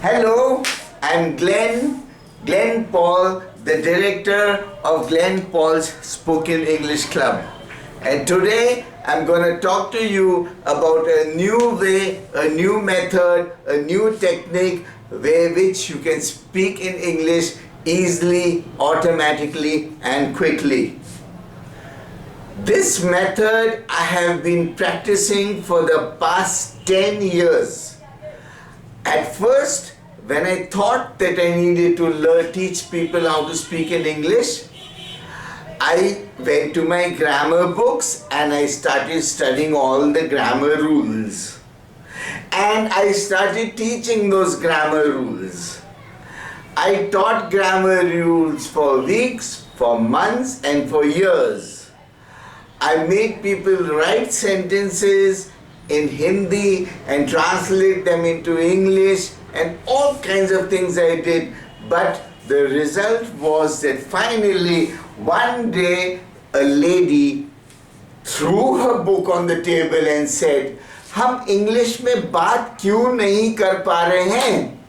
Hello, I'm Glenn Paul, the director of Glenn Paul's Spoken English Club. And today I'm going to talk to you about a new way, a new method, a new technique which you can speak in English easily, automatically, and quickly. This method I have been practicing for the past 10 years. At first, when I thought that I needed to teach people how to speak in English, I went to my grammar books and I started studying all the grammar rules. And I started teaching those grammar rules. I taught grammar rules for weeks, for months, and for years. I made people write sentences in Hindi and translate them into English and all kinds of things I did. But the result was that finally one day a lady threw her book on the table and said, "हम English में बात क्यों नहीं कर पा रहे हैं?"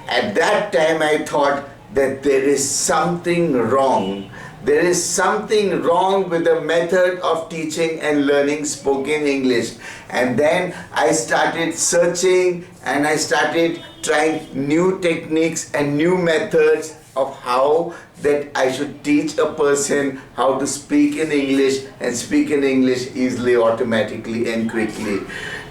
At that time I thought that there is something wrong. There is something wrong with the method of teaching and learning spoken English. And then I started searching and I started trying new techniques and new methods of how that I should teach a person how to speak in English and speak in English easily, automatically and quickly.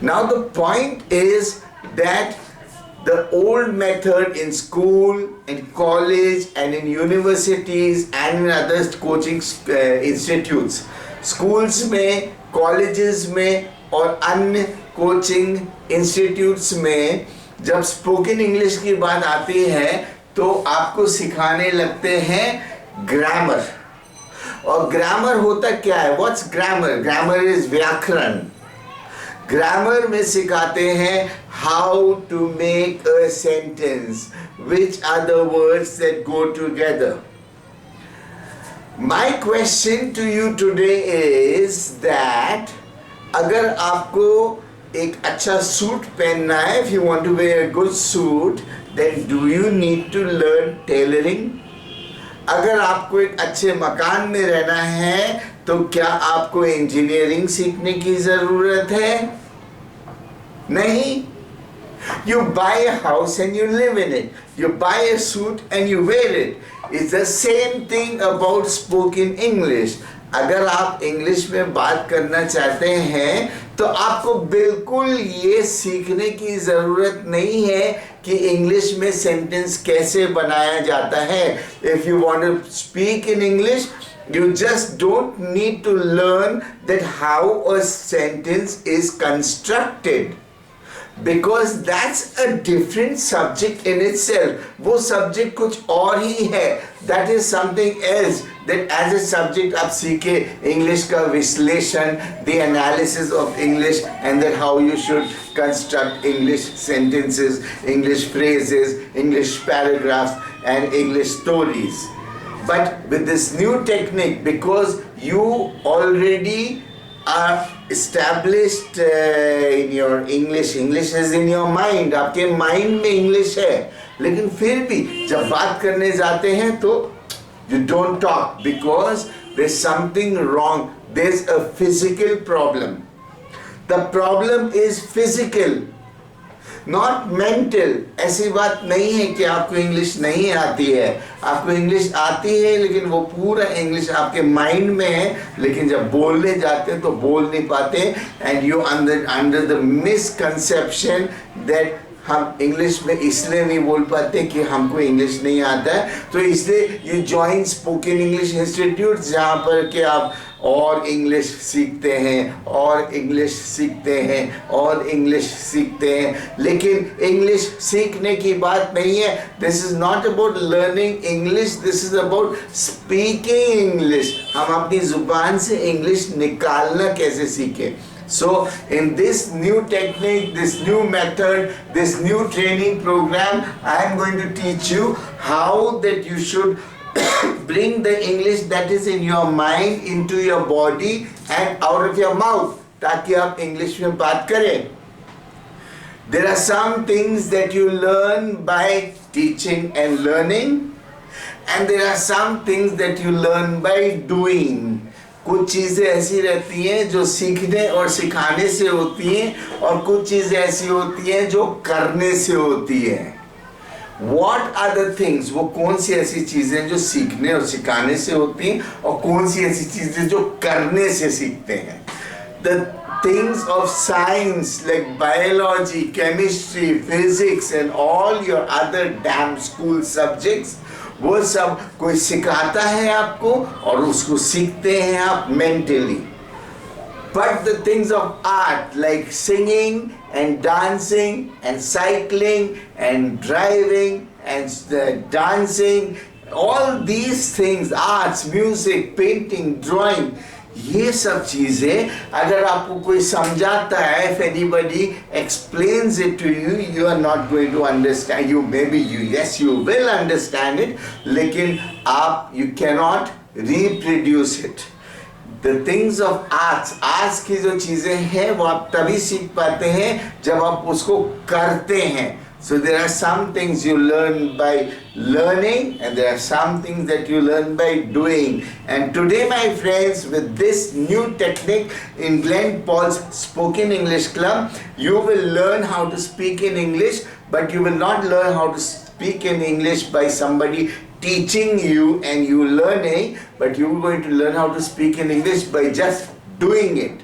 Now the point is that the old method in school, in college and in universities and in other coaching institutes, schools में, colleges में और अन्य coaching institutes में जब spoken English की बात आती है तो आपको सिखाने लगते हैं grammar. और grammar होता क्या है? What's grammar? Grammar is व्याकरण. ग्रामर में सिखाते हैं how to make a sentence, which are the words that go together. My question to you today is that अगर आपको एक अच्छा सूट पहनना है, if you want to wear a good suit, then do you need to learn tailoring? अगर आपको एक अच्छे मकान में रहना है तो क्या आपको इंजीनियरिंग सीखने की जरूरत है? नहीं. You buy a house and you live in it. You buy a suit and you wear it. It's the same thing about spoken English. अगर आप इंग्लिश में बात करना चाहते हैं तो आपको बिल्कुल ये सीखने की ज़रूरत नहीं है कि इंग्लिश में सेंटेंस कैसे बनाया जाता है. If you want to speak in English, you just don't need to learn that how a sentence is constructed. Because that's a different subject in itself. वो subject कुछ और ही है. That is something else. That as a subject आप सीखे English का विश्लेषण, the analysis of English, and that how you should construct English sentences, English phrases, English paragraphs, and English stories. But with this new technique, because you already are established in your English is in your mind, आपके mind में English है, लेकिन फिर भी जब बात करने जाते हैं तो you don't talk because there's something wrong. There's a physical problem. The problem is physical, not mental. ऐसी बात नहीं है कि आपको इंग्लिश नहीं आती है. आपको इंग्लिश आती है लेकिन वो पूरा इंग्लिश आपके माइंड में है, लेकिन जब बोलने जाते हैं तो बोल नहीं पाते. And you under the misconception that हम इंग्लिश में इसलिए नहीं बोल पाते कि हमको इंग्लिश नहीं आता है. तो इसलिए ये जॉइन स्पोकन इंग्लिश इंस्टीट्यूट जहाँ पर कि आप और इंग्लिश सीखते हैं और इंग्लिश सीखते हैं और इंग्लिश सीखते हैं, लेकिन इंग्लिश सीखने की बात नहीं है. This is not about learning English, this is about speaking English. हम अपनी जुबान से इंग्लिश निकालना कैसे सीखें. So in this new technique, this new method, this new training program, I am going to teach you how that you should bring the English that is in your mind into your body and out of your mouth, ताकि आप English में बात करें. There are some things that you learn by teaching and learning, and there are some things that you learn by doing. कुछ चीज़ें ऐसी रहती हैं जो सीखने और सिखाने से होती हैं, और कुछ चीज़ें ऐसी होती हैं जो करने से होती हैं. What are the things? वो कौन सी ऐसी चीज़ें जो सीखने और सिखाने से होती हैं, और कौन सी ऐसी चीज़ें जो करने से सीखते हैं. The things of science like biology, chemistry, physics and all your other damn school subjects, वो सब कोई सिखाता है आपको और उसको सीखते हैं आप mentally. But the things of art like singing and dancing and cycling and driving and dancing, all these things, arts, music, painting, drawing, ये सब चीजें अगर आपको कोई समझाता है, if anybody explains it to you, you are not going to understand. Yes, you will understand it, लेकिन आप you cannot reproduce it. The things of arts की जो चीजें हैं वो आप तभी सीख पाते हैं जब आप उसको करते हैं. So there are some things you learn by learning, and there are some things that you learn by doing. And today, my friends, with this new technique in Glenn Paul's Spoken English Club, you will learn how to speak in English, but you will not learn how to speak in English by somebody teaching you and you learning, but you are going to learn how to speak in English by just doing it.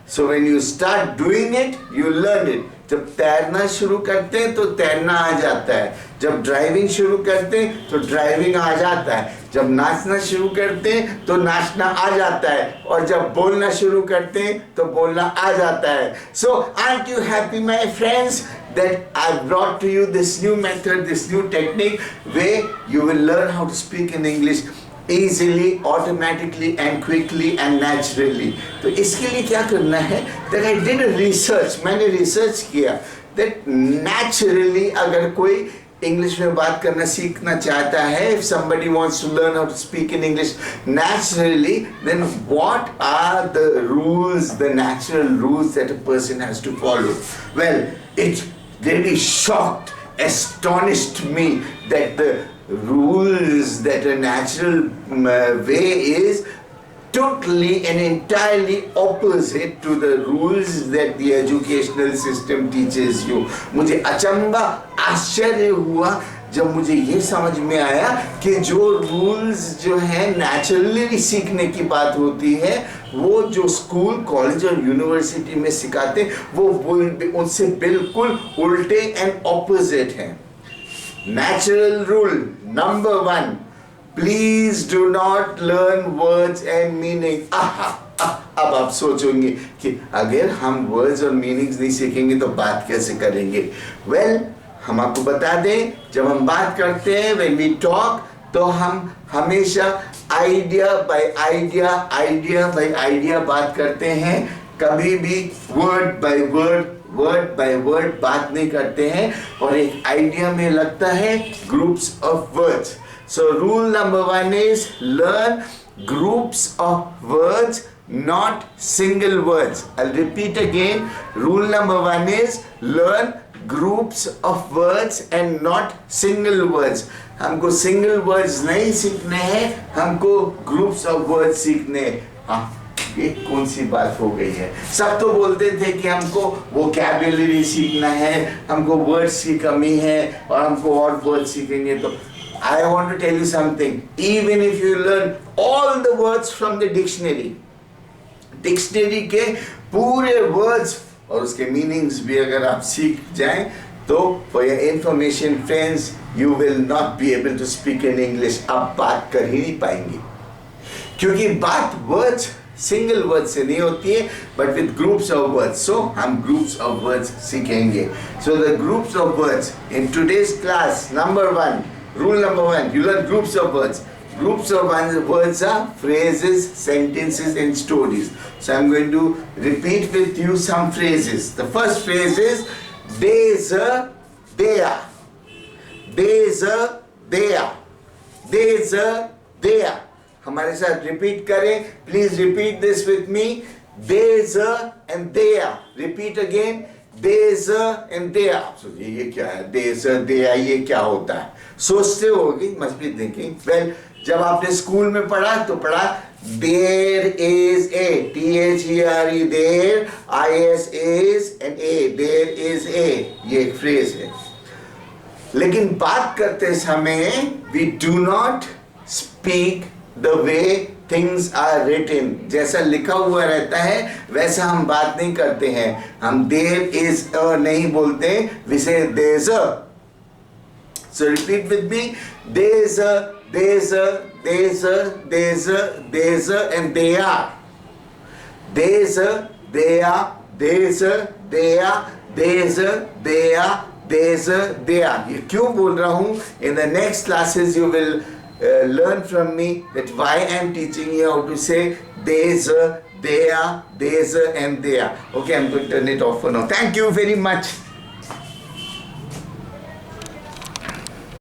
So when you start doing it, you learn it. जब तैरना शुरू करते हैं तो तैरना आ जाता है, जब ड्राइविंग शुरू करते हैं तो ड्राइविंग आ जाता है, जब नाचना शुरू करते हैं तो नाचना आ जाता है, और जब बोलना शुरू करते हैं तो बोलना आ जाता है. So aren't you happy, my friends, that I brought to you this new method, this new technique where you will learn how to speak in English easily, automatically and quickly and naturally. तो इसके लिए क्या करना है, that I did a research, मैंने research किया that naturally अगर कोई इंग्लिश में बात करना सीखना चाहता है, if somebody wants to learn how to speak in English naturally, then what are the rules, the natural rules that a person has to follow? Well, it really shocked, astonished me that the rules that a natural way is totally and entirely opposite to the rules that the educational system teaches you. मुझे अचंबा आश्चर्य हुआ जब मुझे ये समझ में आया कि जो रूल्स जो हैं नेचुरली सीखने की बात होती है, वो जो स्कूल, कॉलेज और यूनिवर्सिटी में सिखाते वो उनसे बिल्कुल उल्टे एंड ऑपोजिट हैं. Natural rule number 1, please do not learn words and meaning. अब आप सोचोगे कि अगर हम words और meanings नहीं सीखेंगे तो बात कैसे करेंगे. Well, हम आपको बता दें, जब हम बात करते हैं, when we talk, तो हम हमेशा idea by idea बात करते हैं, कभी भी word by word बात नहीं करते हैं, और एक आइडिया में लगता है groups of words. So rule number 1 is learn groups of words, not single words. I'll repeat again. Rule number 1 is learn groups of words and not single words. हमको single words नहीं सीखने हैं, हमको groups of words सीखने हैं. ये कौन सी बात हो गई है. सब तो बोलते थे कि हमको वोकैबुलरी सीखना है, हमको वर्ड्स की कमी है और हमको और वर्ड्स सीखेंगे. तो I want to tell you something. Even if you learn all the words from the dictionary के पूरे words और उसके meanings भी अगर आप सीख जाएं, तो for your information friends, you will not be able to speak in English. आप बात कर ही नहीं पाएंगे, क्योंकि बात words सिंगल वर्ड से नहीं होती है, but with groups of words. So हम ग्रुप्स ऑफ वर्ड्स सीखेंगे. So the groups of words in today's class, number 1, rule number 1, you learn groups of words. Groups of words are phrases, sentences and stories. So I'm going to repeat with you some phrases. The first phrase is there's a there. There's a there. There's a there. हमारे साथ repeat करें. Please repeat this with me. there's a and there. Repeat again. There's a and there. So ये क्या है? There's a there ये क्या होता है? सोचते होगी, must be thinking. Well, जब आपने स्कूल में पढ़ा तो पढ़ा there is a, there, there, is and a, there is a, ये एक फ्रेज है. लेकिन बात करते समय we do not speak the way things are written. जैसा लिखा हुआ रहता है वैसा हम बात नहीं करते हैं. हम there is a नहीं बोलते, we say there's a. So repeat with me. There's a, there's a, there's a, there's a, there's a and they are. There's a, they are, there's a, they are, there's a, they are, there's a, they are. ये क्यों बोल रहा हूँ? In the next classes you will learn from me that why I am teaching you how to say there's a, they are, there's a and they are. Okay, I'm going to turn it off for now. Thank you very much.